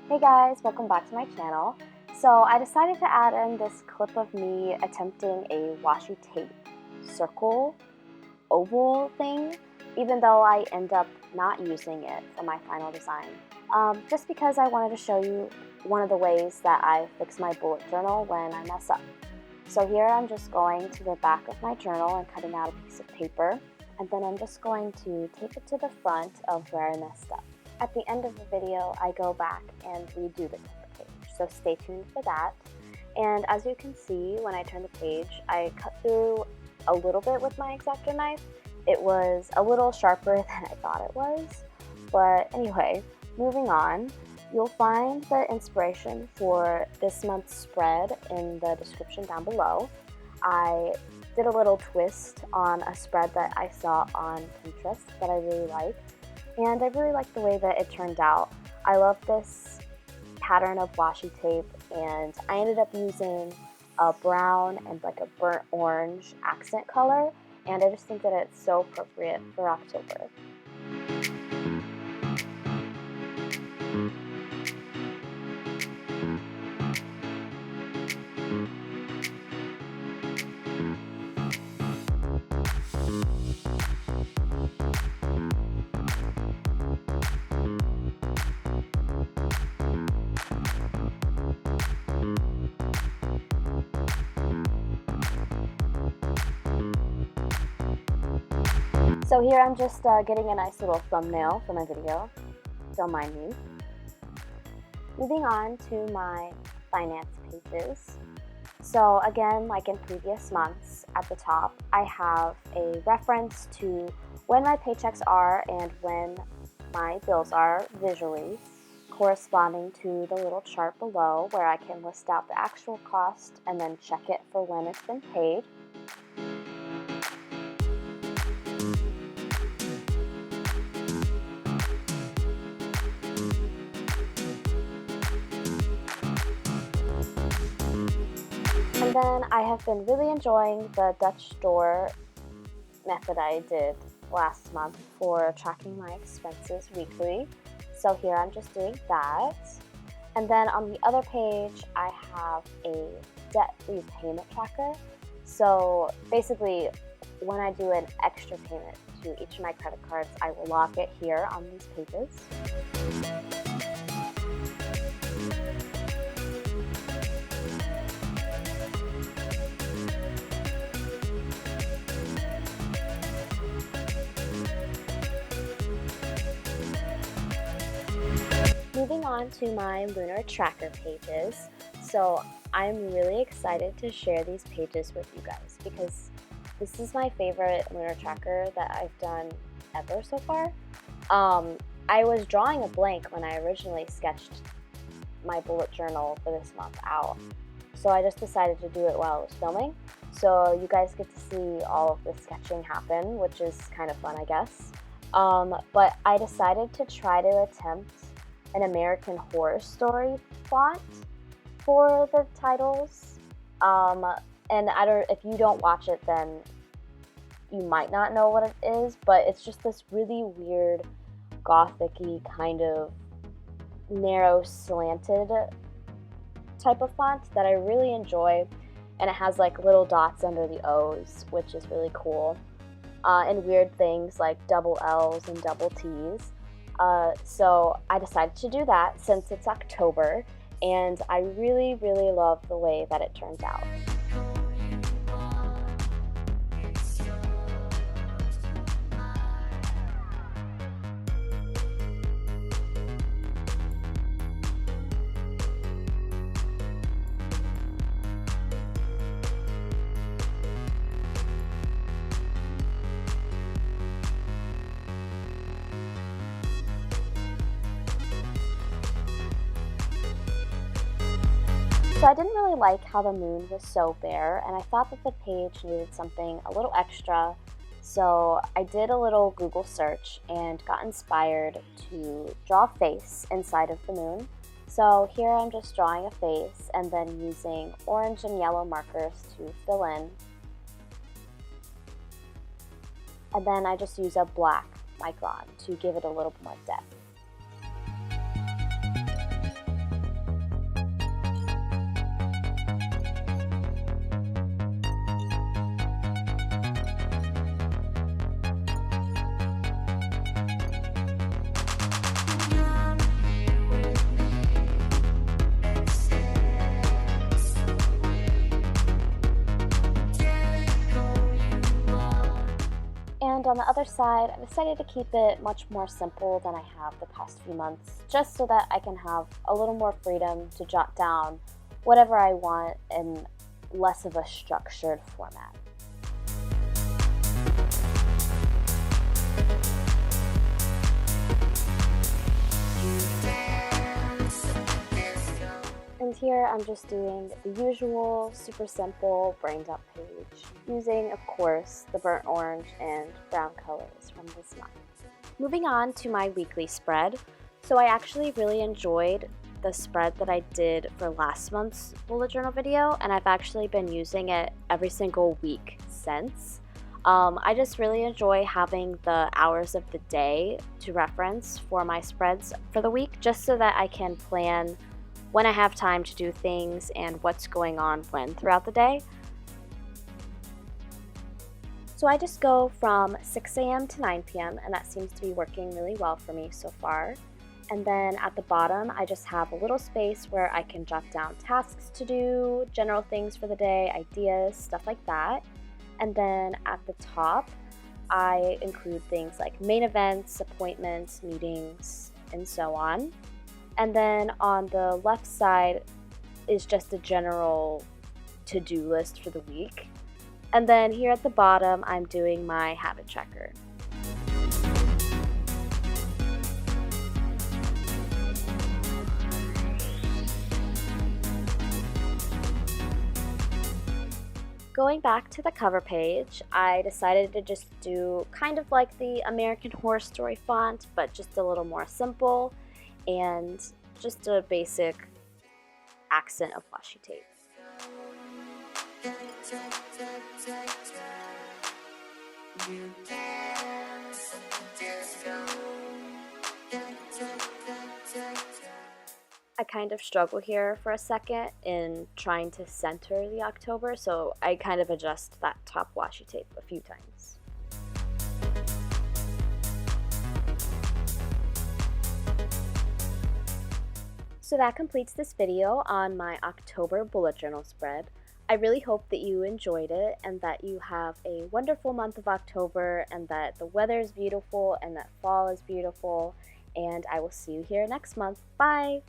Hey guys, welcome back to my channel. So I decided to add in this clip of me attempting a washi tape circle oval thing, even though I end up not using it for my final design. Just because I wanted to show you one of the ways that I fix my bullet journal when I mess up. So here I'm just going to the back of my journal and cutting out a piece of paper, and then I'm just going to tape it to the front of where I messed up. At the end of the video, I go back and redo the cover page, so stay tuned for that. And as you can see, when I turn the page, I cut through a little bit with my X-Acto knife. It was a little sharper than I thought it was, but anyway, moving on. You'll find the inspiration for this month's spread in the description down below. I did a little twist on a spread that I saw on Pinterest that I really liked. And I really like the way that it turned out. I love this pattern of washi tape, and I ended up using a brown and like a burnt orange accent color, and I just think that it's so appropriate for October. So here I'm just getting a nice little thumbnail for my video, don't mind me. Moving on to my finance pages. So again, like in previous months, at the top I have a reference to when my paychecks are and when my bills are visually, corresponding to the little chart below where I can list out the actual cost and then check it for when it's been paid. And then I have been really enjoying the Dutch store method I did last month for tracking my expenses weekly. So here I'm just doing that. And then on the other page, I have a debt repayment tracker. So basically, when I do an extra payment to each of my credit cards, I will log it here on these pages. Moving on to my lunar tracker pages. So I'm really excited to share these pages with you guys because this is my favorite lunar tracker that I've done ever so far. I was drawing a blank when I originally sketched my bullet journal for this month out. So I just decided to do it while I was filming. So you guys get to see all of the sketching happen, which is kind of fun, I guess. But I decided to try to attempt an American Horror Story font for the titles. And if you don't watch it, then you might not know what it is, but it's just this really weird gothic-y kind of narrow slanted type of font that I really enjoy, and it has like little dots under the O's, which is really cool, and weird things like double L's and double T's. So I decided to do that since it's October, and I really, really love the way that it turned out. So I didn't really like how the moon was so bare, and I thought that the page needed something a little extra, so I did a little Google search and got inspired to draw a face inside of the moon. So here I'm just drawing a face and then using orange and yellow markers to fill in. And then I just use a black micron to give it a little more depth. And on the other side, I decided to keep it much more simple than I have the past few months, just so that I can have a little more freedom to jot down whatever I want in less of a structured format. And here I'm just doing the usual super simple brained up page, using of course the burnt orange and brown colors from this month. Moving on to my weekly spread. So I actually really enjoyed the spread that I did for last month's bullet journal video, and I've actually been using it every single week since. I just really enjoy having the hours of the day to reference for my spreads for the week, just so that I can plan when I have time to do things and what's going on when throughout the day. So I just go from 6 a.m. to 9 p.m. and that seems to be working really well for me so far. And then at the bottom, I just have a little space where I can jot down tasks to do, general things for the day, ideas, stuff like that. And then at the top, I include things like main events, appointments, meetings, and so on. And then on the left side is just a general to-do list for the week. And then here at the bottom, I'm doing my habit tracker. Going back to the cover page, I decided to just do kind of like the American Horror Story font, but just a little more simple, and just a basic accent of washi tape. I kind of struggle here for a second in trying to center the October, so I kind of adjust that top washi tape a few times. So that completes this video on my October bullet journal spread. I really hope that you enjoyed it and that you have a wonderful month of October and that the weather is beautiful and that fall is beautiful, and I will see you here next month. Bye!